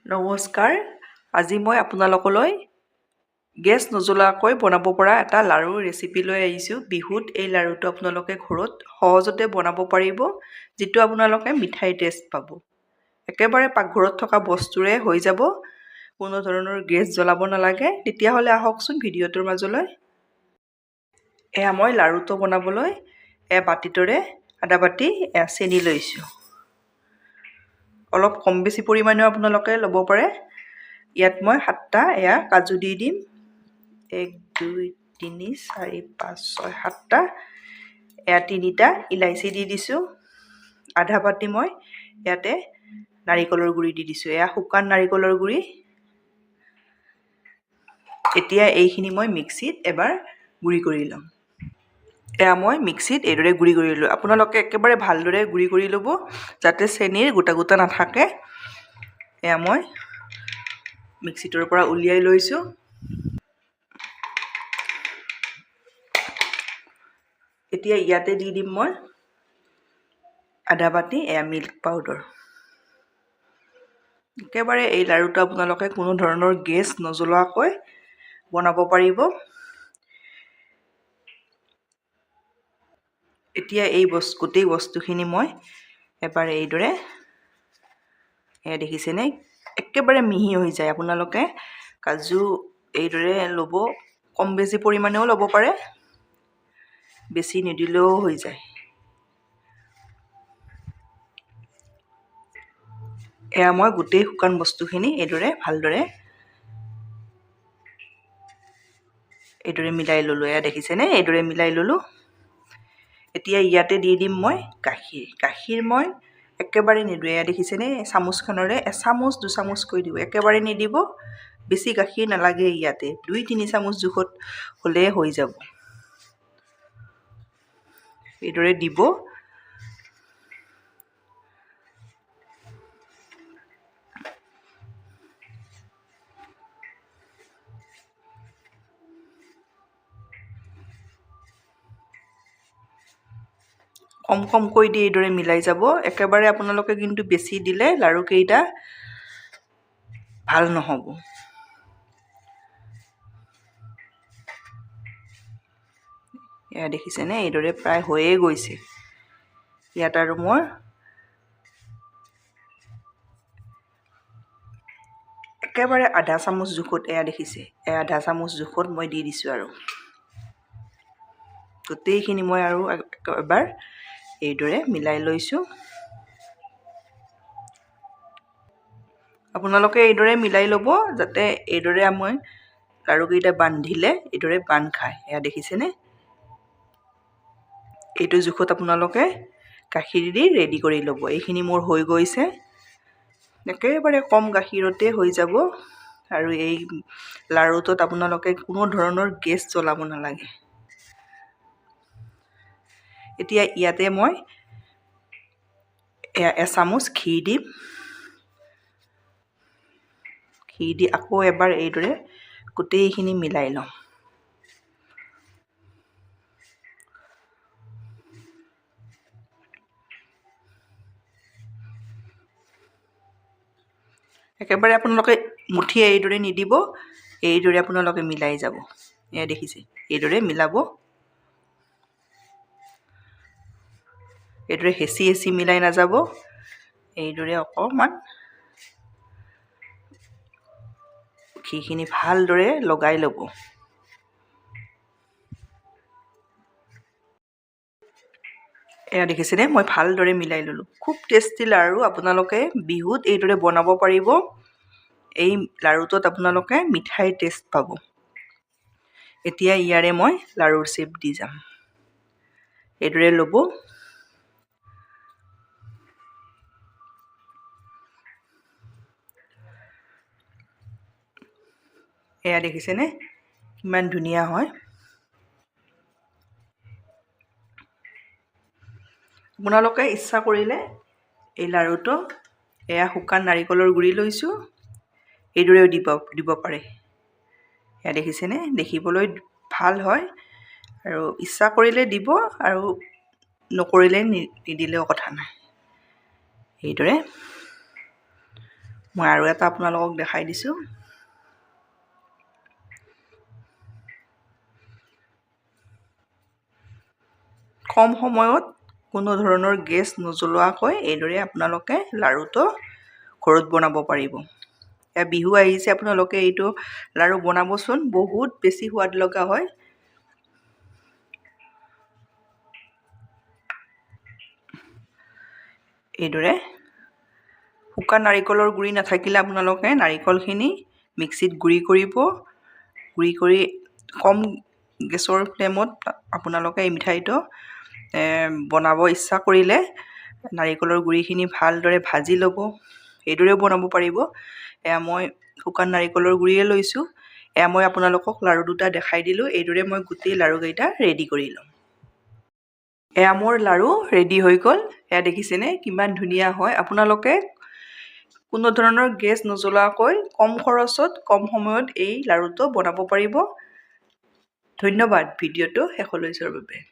নমস্কাৰ। আজি মই আপোনালোকলৈ গেছ নজ্বলোৱাকৈ বনাব পৰা এটা লাড়ুৰ ৰেচিপি লৈ আহিছোঁ। বিহুত এই লাড়ুটো আপোনালোকে ঘৰত সহজতে বনাব পাৰিব, যিটো আপোনালোকে মিঠাই টেষ্ট পাব। একেবাৰে পাকঘৰত থকা বস্তুৰে হৈ যাব, কোনো ধৰণৰ গেছ জ্বলাব নালাগে। তেতিয়াহ'লে আহকচোন ভিডিঅ'টোৰ মাজলৈ। এয়া মই লাড়ুটো বনাবলৈ বাতিটোৰে আধা বাতি চেনি লৈছোঁ। অলপ কম বেছি পৰিমাণেও আপোনালোকে ল'ব পাৰে। ইয়াত মই 7টা কাজু দি দিম। 1 2 3 4 5 6 7টা। 3টা ইলাইচি দি দিছোঁ। আধা বাতি মই ইয়াতে নাৰিকলৰ গুড়ি দি দিছোঁ। শুকান নাৰিকলৰ গুড়ি। এতিয়া এইখিনি মই মিক্সিত এবাৰ গুড়ি কৰি ল'ম। মই মিক্সিত এইদৰে গুড়ি কৰি ল'লোঁ। আপোনালোকে একেবাৰে ভালদৰে গুড়ি কৰি ল'ব, যাতে চেনিৰ গোটা গোটা নাথাকে। মই মিক্সিটোৰ পৰা উলিয়াই লৈছোঁ। এতিয়া ইয়াতে দি দিম মই আধা বাতি মিল্ক পাউডাৰ। একেবাৰে এই লাড়ুটো আপোনালোকে কোনো ধৰণৰ গেছ নজ্বলোৱাকৈ বনাব পাৰিব। এতিয়া এই গোটেই বস্তুখিনি মই এবাৰ এইদৰে দেখিছেনে, একেবাৰে মিহি হৈ যায়। আপোনালোকে কাজু এইদৰে ল'ব, কম বেছি পৰিমাণেও ল'ব পাৰে, বেছি নিদিলেও হৈ যায়। মই গোটেই শুকান বস্তুখিনি ভালদৰে মিলাই ল'লোঁ। দেখিছেনে, এইদৰে মিলাই ল'লোঁ। এতিয়া ইয়াতে দি দিম মই গাখীৰ মই একেবাৰে নিদিওঁ। দেখিছেনে, চামুচখনেৰে এচামুচ 2 চামুচকৈ দিব, একেবাৰে নিদিব। বেছি গাখীৰ নালাগে, ইয়াতে 2-3 চামুচ জোখত হ'লে হৈ যাব। এইদৰে দিব। কম কমকৈ দি এইদৰে মিলাই যাব। একেবাৰে আপোনালোকে কিন্তু বেছি দিলে লাড়ুকেইটা ভাল নহ'ব। দেখিছেনে, এইদৰে প্ৰায় হৈয়ে গৈছে। ইয়াত আৰু মই একেবাৰে আধা চামুচ জোখত দেখিছে, আধা চামুচ জোখত মই দি দিছোঁ। আৰু গোটেইখিনি মই আৰু এবাৰ এইদৰে মিলাই লৈছোঁ। আপোনালোকে এইদৰে মিলাই ল'ব, যাতে এইদৰে মই লাড়ুকেইটা বান্ধিলে এইদৰে বান্ধ খায়। দেখিছেনে, এইটো জোখত আপোনালোকে গাখীৰ দি ৰেডি কৰি ল'ব। এইখিনি মোৰ হৈ গৈছে। একেবাৰে কম গাখীৰতে হৈ যাব। আৰু এই লাড়ুটোত আপোনালোকে কোনো ধৰণৰ গেছ জ্বলাব নালাগে। এতিয়া ইয়াতে মই এচামুচ ঘি দিম। ঘি দি আকৌ এবাৰ এইদৰে গোটেইখিনি মিলাই ল'ম। একেবাৰে আপোনালোকে মুঠি এইদৰে নিদিব, এইদৰে আপোনালোকে মিলাই যাব। দেখিছে, এইদৰে মিলাব। এইদৰে হেঁচি মিলাই নাযাব। এইদৰে অকণমান ঘিখিনি ভালদৰে লগাই ল'ব। দেখিছেনে, মই ভালদৰে মিলাই ল'লোঁ। খুব টেষ্টি লাড়ু। আপোনালোকে বিহুত এইদৰে বনাব পাৰিব। এই লাড়ুটোত আপোনালোকে মিঠাই টেষ্ট পাব। এতিয়া ইয়াৰে মই লাড়ুৰ শ্বেপ দি যাম। এইদৰে ল'ব। দেখিছেনে, কিমান ধুনীয়া হয়। আপোনালোকে ইচ্ছা কৰিলে এই লাড়ুটো শুকান নাৰিকলৰ গুড়ি লৈছোঁ, এইদৰেও দিব পাৰে। দেখিছেনে, দেখিবলৈ ভাল হয়। আৰু ইচ্ছা কৰিলে দিব, আৰু নকৰিলে নিদিলেও কথা নাই। এইদৰে মই আৰু এটা আপোনালোকক দেখাই দিছোঁ। কম সময়ত কোনো ধৰণৰ গেছ নজ্বলোৱাকৈ এইদৰে আপোনালোকে লাৰুটো ঘৰত বনাব পাৰিব। বিহু আহিছে, আপোনালোকে এইটো লাৰু বনাবচোন, বহুত বেছি সোৱাদ লগা হয়। এইদৰে শুকান নাৰিকলৰ গুড়ি নাথাকিলে আপোনালোকে নাৰিকলখিনি মিক্সিত গুড়ি কৰিব। গুড়ি কৰি কম গেছৰ ফ্লেমত আপোনালোকে এই মিঠাইটো বনাব ইচ্ছা কৰিলে নাৰিকলৰ গুড়িখিনি ভালদৰে ভাজি ল'ব। এইদৰেও বনাব পাৰিব। এয়া মই শুকান নাৰিকলৰ গুড়িয়ে লৈছোঁ। এয়া মই আপোনালোকক লাৰু দুটা দেখাই দিলোঁ। এইদৰে মই গোটেই লাৰুকেইটা ৰেডি কৰি ল'ম। এয়া মোৰ লাৰু ৰেডি হৈ গ'ল। এয়া দেখিছেনে কিমান ধুনীয়া হয়। আপোনালোকে কোনো ধৰণৰ গেছ নজ্বলোৱাকৈ কম খৰচত কম সময়ত এই লাৰুটো বনাব পাৰিব। ধন্যবাদ ভিডিঅ'টো শেষলৈ চোৱাৰ বাবে।